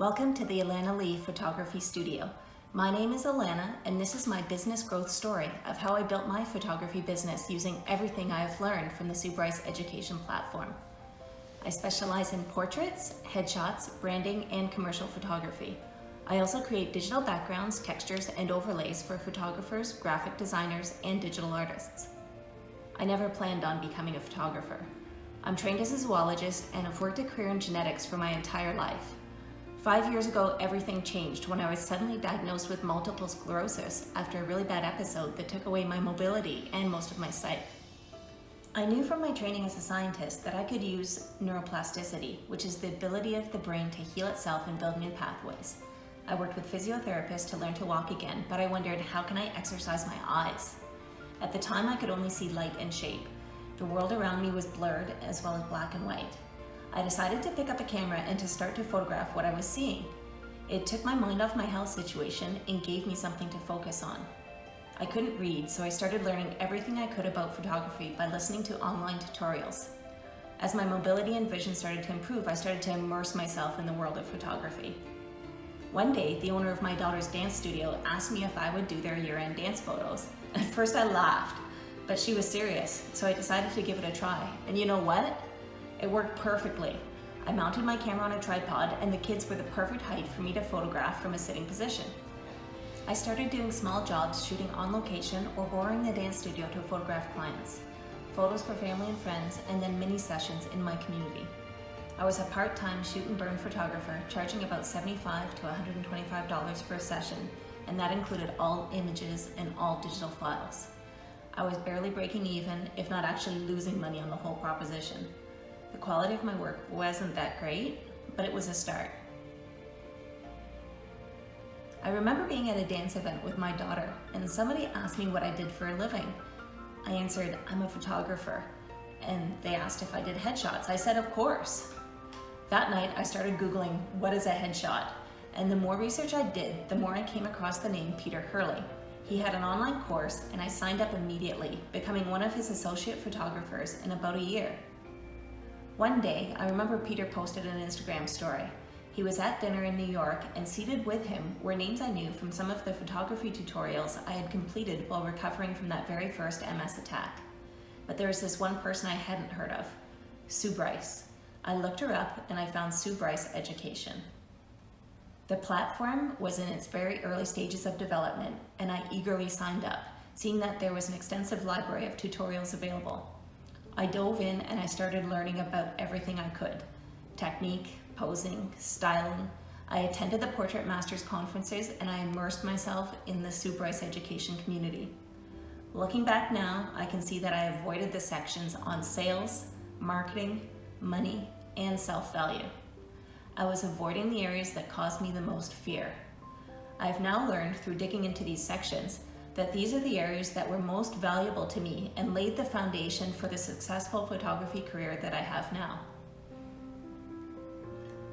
Welcome to the Alana Lee Photography Studio. My name is Alana, and this is my business growth story of how I built my photography business using everything I have learned from the Sue Bryce education platform. I specialize in portraits, headshots, branding, and commercial photography. I also create digital backgrounds, textures, and overlays for photographers, graphic designers, and digital artists. I never planned on becoming a photographer. I'm trained as a zoologist and have worked a career in genetics for my entire life. 5 years ago, everything changed when I was suddenly diagnosed with multiple sclerosis after a really bad episode that took away my mobility and most of my sight. I knew from my training as a scientist that I could use neuroplasticity, which is the ability of the brain to heal itself and build new pathways. I worked with physiotherapists to learn to walk again, but I wondered, how can I exercise my eyes? At the time, I could only see light and shape. The world around me was blurred as well as black and white. I decided to pick up a camera and to start to photograph what I was seeing. It took my mind off my health situation and gave me something to focus on. I couldn't read, so I started learning everything I could about photography by listening to online tutorials. As my mobility and vision started to improve, I started to immerse myself in the world of photography. One day, the owner of my daughter's dance studio asked me if I would do their year-end dance photos. At first I laughed, but she was serious, so I decided to give it a try. And you know what? It worked perfectly. I mounted my camera on a tripod, and the kids were the perfect height for me to photograph from a sitting position. I started doing small jobs, shooting on location or borrowing the dance studio to photograph clients, photos for family and friends, and then mini sessions in my community. I was a part-time shoot and burn photographer, charging about $75 to $125 for a session, and that included all images and all digital files. I was barely breaking even, if not actually losing money on the whole proposition. The quality of my work wasn't that great, but it was a start. I remember being at a dance event with my daughter, and somebody asked me what I did for a living. I answered, I'm a photographer, and they asked if I did headshots. I said, of course. That night, I started Googling, what is a headshot? And the more research I did, the more I came across the name Peter Hurley. He had an online course, and I signed up immediately, becoming one of his associate photographers in about a year. One day, I remember Peter posted an Instagram story. He was at dinner in New York, and seated with him were names I knew from some of the photography tutorials I had completed while recovering from that very first MS attack. But there was this one person I hadn't heard of, Sue Bryce. I looked her up and I found Sue Bryce Education. The platform was in its very early stages of development, and I eagerly signed up, seeing that there was an extensive library of tutorials available. I dove in and I started learning about everything I could. Technique, posing, styling. I attended the Portrait Masters conferences, and I immersed myself in the Sue Bryce education community. Looking back now, I can see that I avoided the sections on sales, marketing, money, and self-value. I was avoiding the areas that caused me the most fear. I've now learned through digging into these sections that these are the areas that were most valuable to me and laid the foundation for the successful photography career that I have now.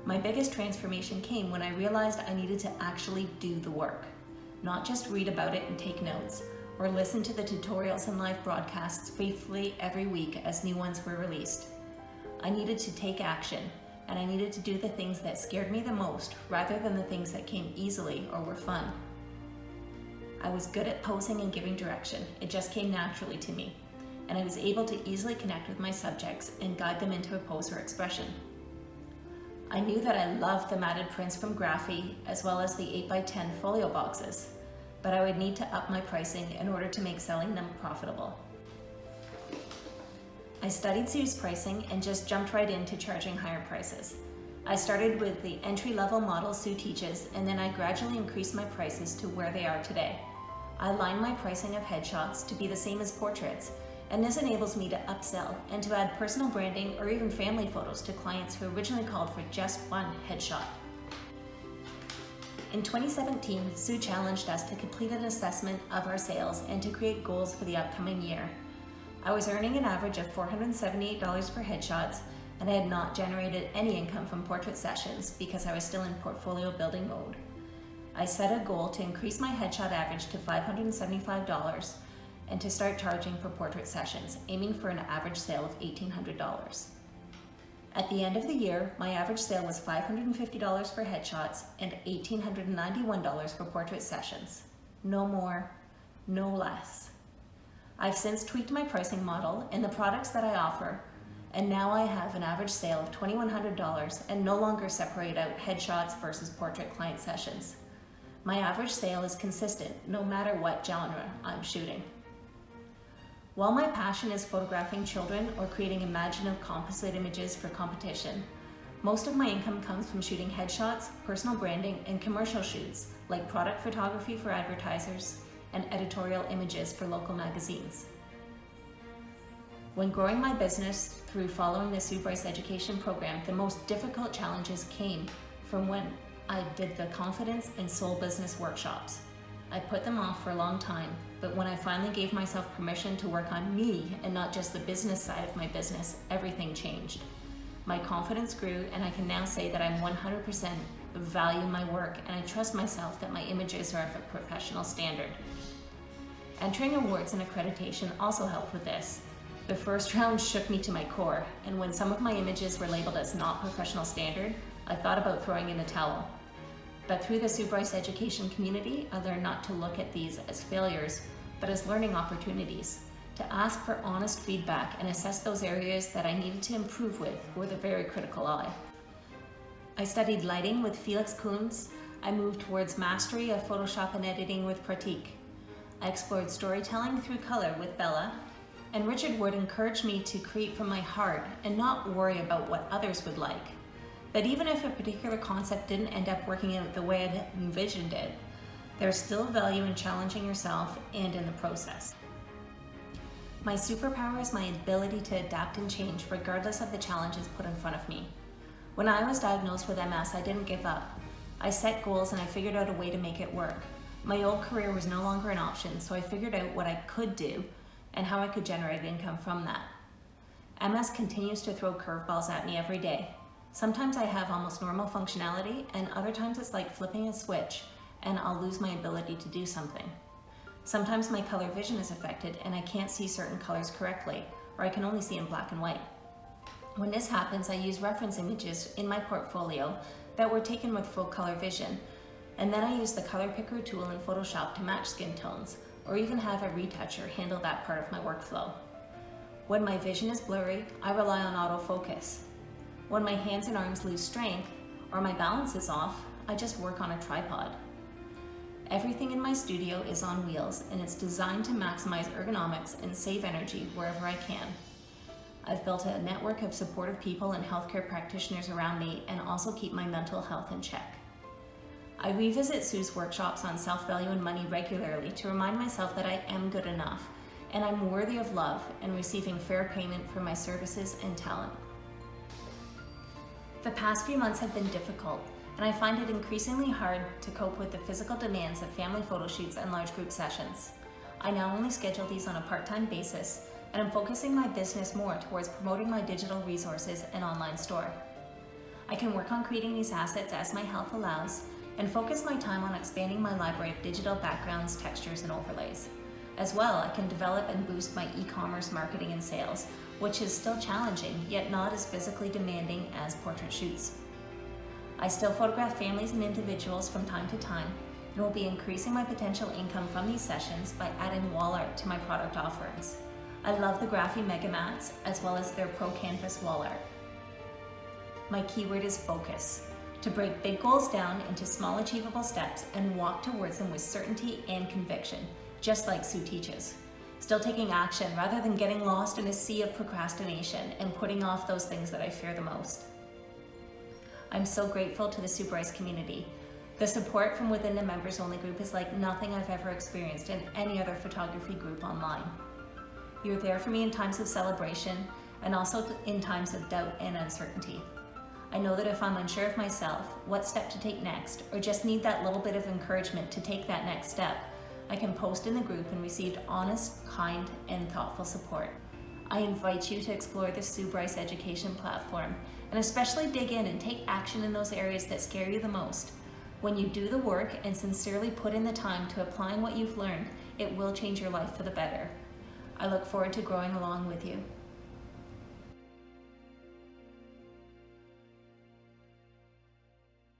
My biggest transformation came when I realized I needed to actually do the work, not just read about it and take notes, or listen to the tutorials and live broadcasts faithfully every week as new ones were released. I needed to take action, and I needed to do the things that scared me the most rather than the things that came easily or were fun. I was good at posing and giving direction. It just came naturally to me, and I was able to easily connect with my subjects and guide them into a pose or expression. I knew that I loved the matted prints from Graphy as well as the 8x10 folio boxes, but I would need to up my pricing in order to make selling them profitable. I studied Sue's pricing and just jumped right into charging higher prices. I started with the entry-level model Sue teaches, and then I gradually increased my prices to where they are today. I aligned my pricing of headshots to be the same as portraits, and this enables me to upsell and to add personal branding or even family photos to clients who originally called for just one headshot. In 2017, Sue challenged us to complete an assessment of our sales and to create goals for the upcoming year. I was earning an average of $478 for headshots, and I had not generated any income from portrait sessions because I was still in portfolio building mode. I set a goal to increase my headshot average to $575 and to start charging for portrait sessions, aiming for an average sale of $1,800. At the end of the year, my average sale was $550 for headshots and $1,891 for portrait sessions. No more, no less. I've since tweaked my pricing model and the products that I offer, and now I have an average sale of $2,100 and no longer separate out headshots versus portrait client sessions. My average sale is consistent no matter what genre I'm shooting. While my passion is photographing children or creating imaginative composite images for competition, most of my income comes from shooting headshots, personal branding, and commercial shoots like product photography for advertisers and editorial images for local magazines. When growing my business through following the Sue Bryce education program, the most difficult challenges came from when I did the confidence and soul business workshops. I put them off for a long time, but when I finally gave myself permission to work on me and not just the business side of my business, everything changed. My confidence grew, and I can now say that I'm 100% value my work, and I trust myself that my images are of a professional standard. Entering awards and accreditation also helped with this. The first round shook me to my core, and when some of my images were labeled as not professional standard, I thought about throwing in the towel. But through the Sue Bryce education community, I learned not to look at these as failures, but as learning opportunities, to ask for honest feedback and assess those areas that I needed to improve with a very critical eye. I studied lighting with Felix Kuhns. I moved towards mastery of Photoshop and editing with Pratik. I explored storytelling through color with Bella, and Richard Wood encouraged me to create from my heart and not worry about what others would like. That even if a particular concept didn't end up working out the way I'd envisioned it, there's still value in challenging yourself and in the process. My superpower is my ability to adapt and change regardless of the challenges put in front of me. When I was diagnosed with MS, I didn't give up. I set goals and I figured out a way to make it work. My old career was no longer an option, so I figured out what I could do and how I could generate income from that. MS continues to throw curveballs at me every day. Sometimes I have almost normal functionality, and other times it's like flipping a switch and I'll lose my ability to do something. Sometimes my color vision is affected and I can't see certain colors correctly, or I can only see in black and white. When this happens, I use reference images in my portfolio that were taken with full color vision, and then I use the color picker tool in Photoshop to match skin tones, or even have a retoucher handle that part of my workflow. When my vision is blurry, I rely on autofocus. When my hands and arms lose strength, or my balance is off, I just work on a tripod. Everything in my studio is on wheels, and it's designed to maximize ergonomics and save energy wherever I can. I've built a network of supportive people and healthcare practitioners around me, and also keep my mental health in check. I revisit Sue's workshops on self-value and money regularly to remind myself that I am good enough, and I'm worthy of love and receiving fair payment for my services and talent. The past few months have been difficult, and I find it increasingly hard to cope with the physical demands of family photo shoots and large group sessions. I now only schedule these on a part-time basis, and I'm focusing my business more towards promoting my digital resources and online store. I can work on creating these assets as my health allows, and focus my time on expanding my library of digital backgrounds, textures, and overlays. As well, I can develop and boost my e-commerce marketing and sales, which is still challenging, yet not as physically demanding as portrait shoots. I still photograph families and individuals from time to time, and will be increasing my potential income from these sessions by adding wall art to my product offerings. I love the Graphy Mega Mats, as well as their Pro Canvas wall art. My keyword is focus, to break big goals down into small achievable steps and walk towards them with certainty and conviction, just like Sue teaches. Still taking action rather than getting lost in a sea of procrastination and putting off those things that I fear the most. I'm so grateful to the Sue Bryce community. The support from within the members only group is like nothing I've ever experienced in any other photography group online. You're there for me in times of celebration and also in times of doubt and uncertainty. I know that if I'm unsure of myself, what step to take next, or just need that little bit of encouragement to take that next step, I can post in the group and receive honest, kind, and thoughtful support. I invite you to explore the Sue Bryce education platform, and especially dig in and take action in those areas that scare you the most. When you do the work and sincerely put in the time to applying what you've learned, it will change your life for the better. I look forward to growing along with you.